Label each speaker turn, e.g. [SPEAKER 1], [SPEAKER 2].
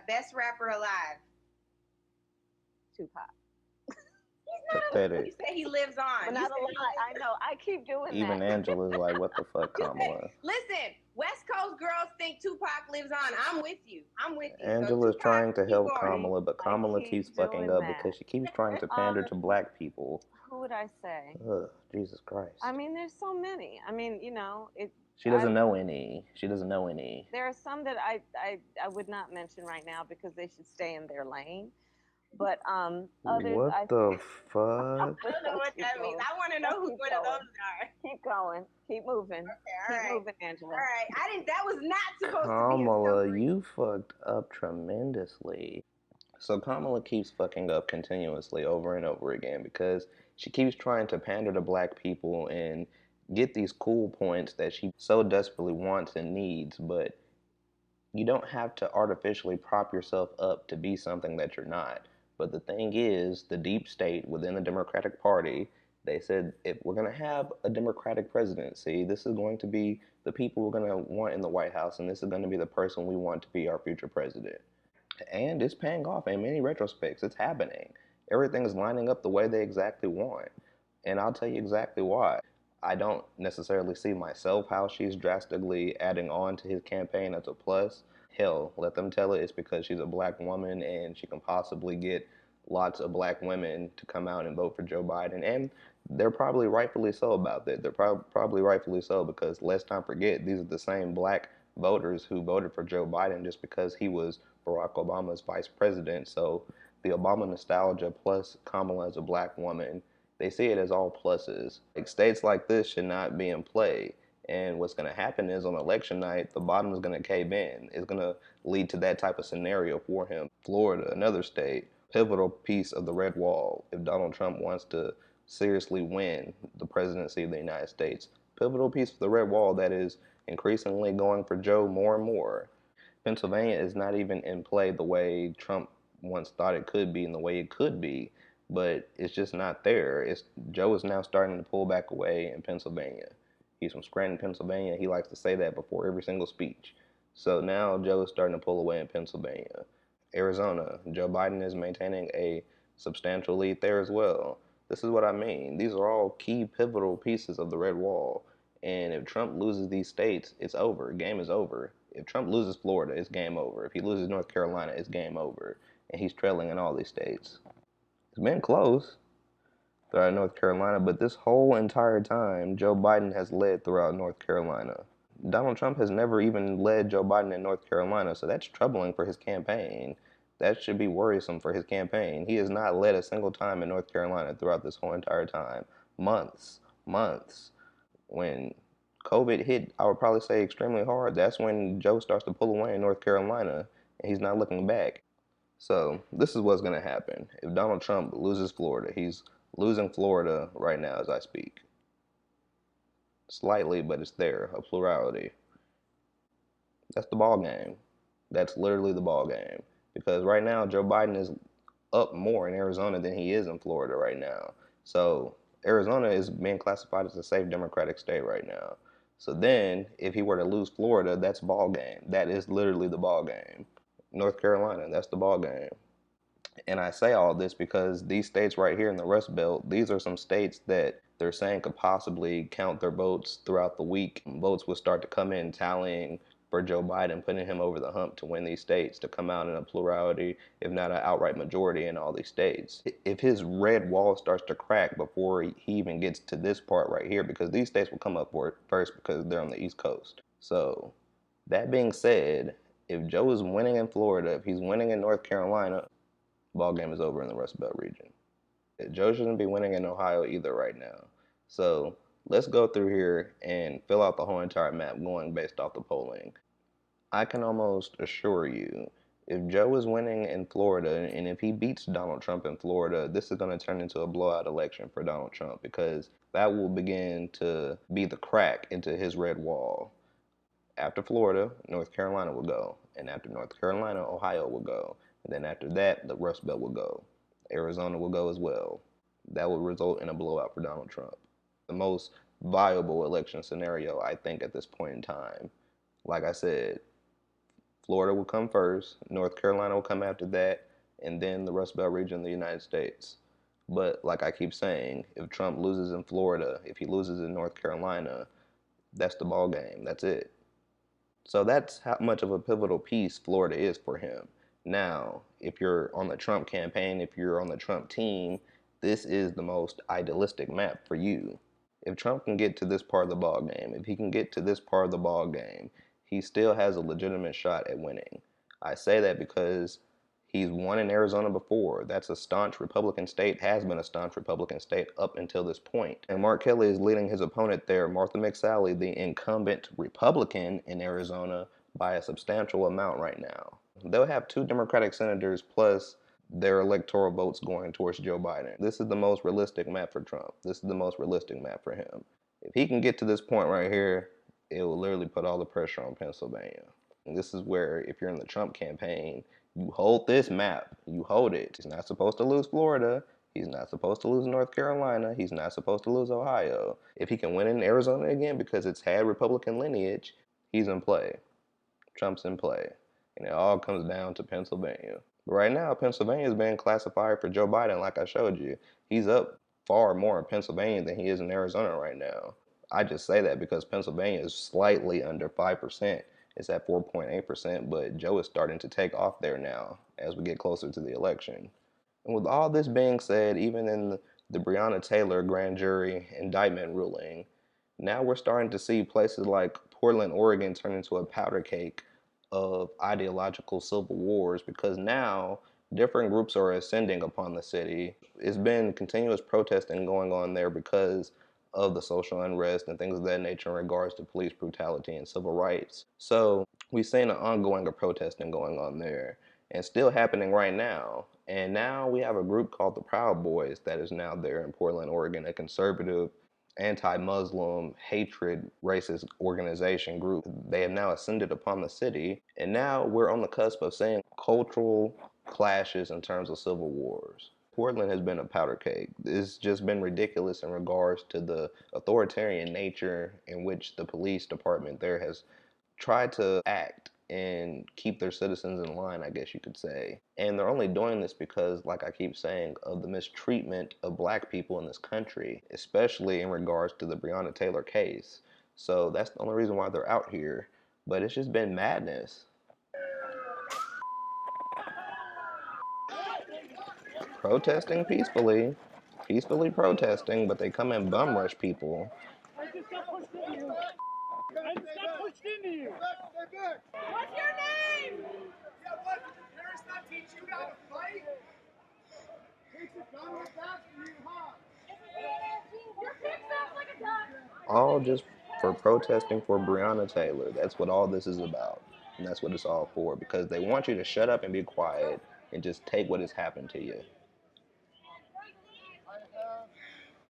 [SPEAKER 1] Best rapper alive.
[SPEAKER 2] Tupac.
[SPEAKER 1] He's not alive.
[SPEAKER 3] Pathetic.
[SPEAKER 1] You say he lives on.
[SPEAKER 2] But
[SPEAKER 1] You
[SPEAKER 2] not
[SPEAKER 1] said
[SPEAKER 2] a
[SPEAKER 1] he
[SPEAKER 2] lot. I
[SPEAKER 1] lives.
[SPEAKER 2] know. I keep doing
[SPEAKER 3] Even
[SPEAKER 2] that.
[SPEAKER 3] Angela's like, what the fuck,
[SPEAKER 1] You say,
[SPEAKER 3] Kamala?
[SPEAKER 1] listen, West Coast girls think Tupac lives on. I'm with you. I'm with you. So
[SPEAKER 3] Angela's
[SPEAKER 1] Tupac,
[SPEAKER 3] trying to
[SPEAKER 1] keep
[SPEAKER 3] help
[SPEAKER 1] going.
[SPEAKER 3] Kamala, but
[SPEAKER 2] I
[SPEAKER 3] Kamala keeps
[SPEAKER 2] keep
[SPEAKER 3] fucking
[SPEAKER 2] doing
[SPEAKER 3] up
[SPEAKER 2] that.
[SPEAKER 3] because she keeps trying to pander to black people.
[SPEAKER 2] Who would I say?
[SPEAKER 3] Ugh, Jesus Christ.
[SPEAKER 2] I mean, there's so many. I mean, it.
[SPEAKER 3] She doesn't know any. She doesn't know any.
[SPEAKER 2] There are some that I would not mention right now because they should stay in their lane. But others,
[SPEAKER 3] What the fuck?
[SPEAKER 1] I don't know what that means. I want to know who one of those are.
[SPEAKER 2] Keep going. Keep moving.
[SPEAKER 1] Okay,
[SPEAKER 2] Keep moving, Angela.
[SPEAKER 1] All right. I didn't. That was not supposed to be a
[SPEAKER 3] Kamala,
[SPEAKER 1] summary.
[SPEAKER 3] you fucked up tremendously. So Kamala keeps fucking up continuously over and over again because she keeps trying to pander to black people and get these cool points that she so desperately wants and needs, but you don't have to artificially prop yourself up to be something that you're not. But the thing is, the deep state within the Democratic Party, they said if we're going to have a Democratic presidency, this is going to be the people we're going to want in the White House, and this is going to be the person we want to be our future president. And it's paying off in many retrospects. It's happening. Everything is lining up the way they exactly want. And I'll tell you exactly why. I don't necessarily see myself how she's drastically adding on to his campaign as a plus. Hell, let them tell it it's because she's a black woman and she can possibly get lots of black women to come out and vote for Joe Biden. And they're probably rightfully so about that. They're probably rightfully so because let's not forget, these are the same black voters who voted for Joe Biden just because he was Barack Obama's vice president. So the Obama nostalgia plus Kamala as a black woman, they see it as all pluses. Like states like this should not be in play. And what's going to happen is on election night, the bottom is going to cave in. It's going to lead to that type of scenario for him. Florida, another state, pivotal piece of the red wall. If Donald Trump wants to seriously win the presidency of the United States, pivotal piece of the red wall that is increasingly going for Joe more and more. Pennsylvania is not even in play the way Trump once thought it could be and the way it could be, but it's just not there. Joe is now starting to pull back away in Pennsylvania. He's from Scranton, Pennsylvania. He likes to say that before every single speech. So now Joe is starting to pull away in Pennsylvania. Arizona, Joe Biden is maintaining a substantial lead there as well. This is what I mean. These are all key pivotal pieces of the red wall. And if Trump loses these states, it's over. Game is over. If Trump loses Florida, it's game over. If he loses North Carolina, it's game over. And he's trailing in all these states. It's been close throughout North Carolina, but this whole entire time, Joe Biden has led throughout North Carolina. Donald Trump has never even led Joe Biden in North Carolina, so that's troubling for his campaign. That should be worrisome for his campaign. He has not led a single time in North Carolina throughout this whole entire time. Months. When COVID hit, I would probably say extremely hard. That's when Joe starts to pull away in North Carolina, and he's not looking back. So this is what's going to happen. If Donald Trump loses Florida, he's losing Florida right now as I speak. Slightly, but it's there, a plurality. That's the ball game. That's literally the ball game. Because right now, Joe Biden is up more in Arizona than he is in Florida right now. So Arizona is being classified as a safe Democratic state right now. So then, if he were to lose Florida, that's ball game. That is literally the ball game. North Carolina, that's the ball game. And I say all this because these states right here in the Rust Belt, these are some states that they're saying could possibly count their votes throughout the week. Votes will start to come in tallying for Joe Biden, putting him over the hump to win these states, to come out in a plurality, if not an outright majority in all these states. If his red wall starts to crack before he even gets to this part right here, because these states will come up for it first because they're on the East Coast. So, that being said, if Joe is winning in Florida, if he's winning in North Carolina, ball game is over in the Rust Belt region. Joe shouldn't be winning in Ohio either right now. So let's go through here and fill out the whole entire map going based off the polling. I can almost assure you, if Joe is winning in Florida and if he beats Donald Trump in Florida, this is going to turn into a blowout election for Donald Trump because that will begin to be the crack into his red wall. After Florida, North Carolina will go. And after North Carolina, Ohio will go. And then after that, the Rust Belt will go. Arizona will go as well. That will result in a blowout for Donald Trump. The most viable election scenario, I think, at this point in time. Like I said, Florida will come first, North Carolina will come after that, and then the Rust Belt region of the United States. But like I keep saying, if Trump loses in Florida, if he loses in North Carolina, that's the ball game. That's it. So that's how much of a pivotal piece Florida is for him. Now, if you're on the Trump campaign, if you're on the Trump team, this is the most idealistic map for you. If Trump can get to this part of the ball game, if he can get to this part of the ball game, he still has a legitimate shot at winning. I say that because he's won in Arizona before. That's a staunch Republican state, has been a staunch Republican state up until this point. And Mark Kelly is leading his opponent there, Martha McSally, the incumbent Republican in Arizona, by a substantial amount right now. They'll have 2 Democratic senators plus their electoral votes going towards Joe Biden. This is the most realistic map for Trump. This is the most realistic map for him. If he can get to this point right here, it will literally put all the pressure on Pennsylvania. And this is where, if you're in the Trump campaign, you hold this map. You hold it. He's not supposed to lose Florida. He's not supposed to lose North Carolina. He's not supposed to lose Ohio. If he can win in Arizona again because it's had Republican lineage, he's in play. Trump's in play. And it all comes down to Pennsylvania. But right now, Pennsylvania is being classified for Joe Biden, like I showed you. He's up far more in Pennsylvania than he is in Arizona right now. I just say that because Pennsylvania is slightly under 5%. It's at 4.8%, but Joe is starting to take off there now as we get closer to the election. And with all this being said, even in the Breonna Taylor grand jury indictment ruling, now we're starting to see places like Portland, Oregon turn into a powder cake of ideological civil wars because now different groups are ascending upon the city. It's been continuous protesting going on there because of the social unrest and things of that nature in regards to police brutality and civil rights. So we've seen an ongoing of protesting going on there and still happening right now. And now we have a group called the Proud Boys that is now there in Portland, Oregon, a conservative, anti-Muslim, hatred, racist organization group. They have now ascended upon the city, and now we're on the cusp of seeing cultural clashes in terms of civil wars. Portland has been a powder cake. It's just been ridiculous in regards to the authoritarian nature in which the police department there has tried to act and keep their citizens in line, I guess you could say. And they're only doing this because, like I keep saying, of the mistreatment of black people in this country, especially in regards to the Breonna Taylor case. So that's the only reason why they're out here. But it's just been madness. Protesting peacefully protesting, but they come and bum rush people.
[SPEAKER 4] I just got pushed into you. I just got pushed into you.
[SPEAKER 1] What's your name?
[SPEAKER 4] Yeah, what? Did your parents not teach you how to fight? Takes a gun like that for you, huh?
[SPEAKER 1] Your pig sounds like a duck.
[SPEAKER 3] All just for protesting for Breonna Taylor. That's what all this is about. And that's what it's all for. Because they want you to shut up and be quiet and just take what has happened to you.